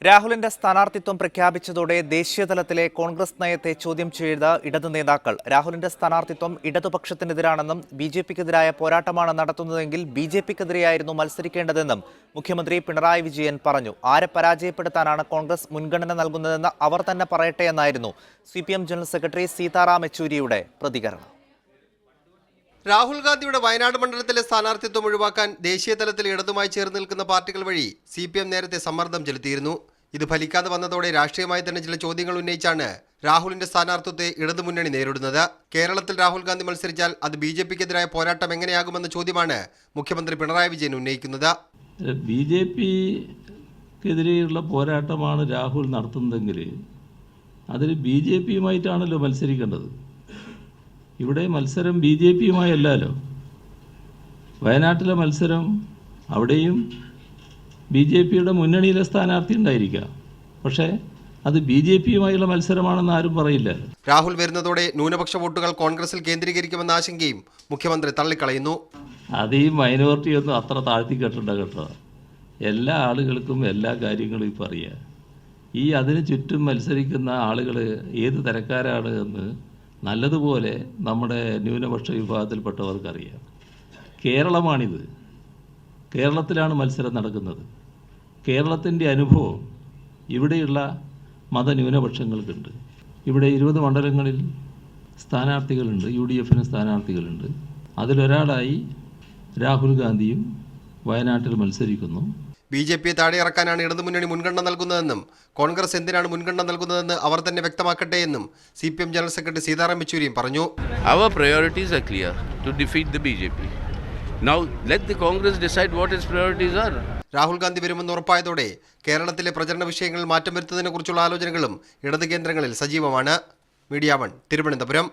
രാഹുലിന്റെ സ്ഥാനാർത്ഥിത്വം പ്രഖ്യാപിച്ചതോടെ ദേശീയതലത്തിലെ കോൺഗ്രസ് നയത്തെ ചോദ്യം ചെയ്ത ഇടതു നേതാക്കൾ രാഹുലിന്റെ സ്ഥാനാർത്ഥിത്വം ഇടതുപക്ഷത്തിനെതിരാണെന്നും ബിജെപിക്കെതിരായ പോരാട്ടമാണ് നടത്തുന്നതെങ്കിൽ ബിജെപിക്കെതിരെയായിരുന്നു മത്സരിക്കേണ്ടതെന്നും മുഖ്യമന്ത്രി പിണറായി വിജയൻ പറഞ്ഞു. ആരെ പരാജയപ്പെടുത്താനാണ് കോൺഗ്രസ് മുൻഗണന നൽകുന്നതെന്ന് അവർ തന്നെ പറയട്ടെ എന്നായിരുന്നു സിപിഎം ജനറൽ സെക്രട്ടറി സീതാറാം യെച്ചൂരിയുടെ പ്രതികരണം. രാഹുൽ ഗാന്ധിയുടെ വയനാട് മണ്ഡലത്തിലെ സ്ഥാനാർത്ഥിത്വം ഒഴിവാക്കാൻ ദേശീയ തലത്തിൽ ഇടതുമായി ചേർന്ന് നിൽക്കുന്ന പാർട്ടികൾ വഴി സിപിഎം നേരത്തെ സമ്മർദ്ദം ചെലുത്തിയിരുന്നു. ഇത് ഫലിക്കാതെ വന്നതോടെ രാഷ്ട്രീയമായി തന്നെ ചില ചോദ്യങ്ങൾ ഉന്നയിച്ചാണ് രാഹുലിന്റെ സ്ഥാനാർത്ഥിത്വത്തെ ഇടതുമുന്നണി നേരിടുന്നത്. കേരളത്തിൽ രാഹുൽ ഗാന്ധി മത്സരിച്ചാൽ അത് ബിജെപിക്കെതിരായ പോരാട്ടം എങ്ങനെയാകുമെന്ന ചോദ്യമാണ് മുഖ്യമന്ത്രി പിണറായി വിജയൻ ഉന്നയിക്കുന്നത്. ബിജെപിക്കെതിരെയുള്ള പോരാട്ടമാണ് രാഹുൽ നടത്തുന്നതെങ്കിൽ അതിൽ ബിജെപിയുമായിട്ടാണല്ലോ മത്സരിക്കേണ്ടത്. ഇവിടെ മത്സരം ബി ജെ പിയുമായല്ലോ. വയനാട്ടിലെ മത്സരം അവിടെയും ബി ജെ പിയുടെ മുന്നണിയിലെ സ്ഥാനാർത്ഥി ഉണ്ടായിരിക്കാം, പക്ഷേ അത് ബി ജെ പിയുമായുള്ള മത്സരമാണെന്ന് ആരും പറയില്ല. രാഹുൽ വരുന്നതോടെ ന്യൂനപക്ഷ വോട്ടുകൾ കോൺഗ്രസിൽ കേന്ദ്രീകരിക്കുമെന്ന ആശങ്കയും മുഖ്യമന്ത്രി തള്ളിക്കളയുന്നു. അത് ഈ മൈനോറിറ്റിയൊന്നും അത്ര താഴ്ത്തിക്കെട്ടണ്ട കേട്ടോ. എല്ലാ ആളുകൾക്കും എല്ലാ കാര്യങ്ങളും ഇപ്പോൾ അറിയാം. അതിന് ചുറ്റും മത്സരിക്കുന്ന ആളുകൾ ഏത് തരക്കാരാണ് എന്ന് നല്ലതുപോലെ നമ്മുടെ ന്യൂനപക്ഷ വിഭാഗത്തിൽപ്പെട്ടവർക്കറിയാം. കേരളമാണിത്. കേരളത്തിലാണ് മത്സരം നടക്കുന്നത്. കേരളത്തിൻ്റെ അനുഭവം ഇവിടെയുള്ള മതന്യൂനപക്ഷങ്ങൾക്കുണ്ട്. ഇവിടെ 20 മണ്ഡലങ്ങളിൽ സ്ഥാനാർത്ഥികളുണ്ട്, UDFന് സ്ഥാനാർത്ഥികളുണ്ട്. അതിലൊരാളായി രാഹുൽ ഗാന്ധിയും വയനാട്ടിൽ മത്സരിക്കുന്നു. ബിജെപിയെ താഴെ ഇറക്കാനാണ് ഇടതുമുന്നണി മുൻഗണന നൽകുന്നതെന്നും കോൺഗ്രസ് എന്തിനാണ് മുൻഗണന നൽകുന്നതെന്ന് അവർ തന്നെ വ്യക്തമാക്കട്ടെ എന്നും സിപിഎം ജനറൽ സെക്രട്ടറി സീതാറാം യെച്ചൂരിയും പറഞ്ഞു. Our priorities are clear: to defeat the BJP. Now let the Congress decide what its priorities are. Rahul Gandhi വരുമെന്ന് ഉറപ്പായതോടെ കേരളത്തിലെ പ്രചരണ വിഷയങ്ങളിൽ മാറ്റം വരുത്തുന്നതിനെക്കുറിച്ചുള്ള ആലോചനകളും ഇടത് കേന്ദ്രങ്ങളിൽ സജീവമാണ്. മീഡിയ 1 തിരുവനന്തപുരം.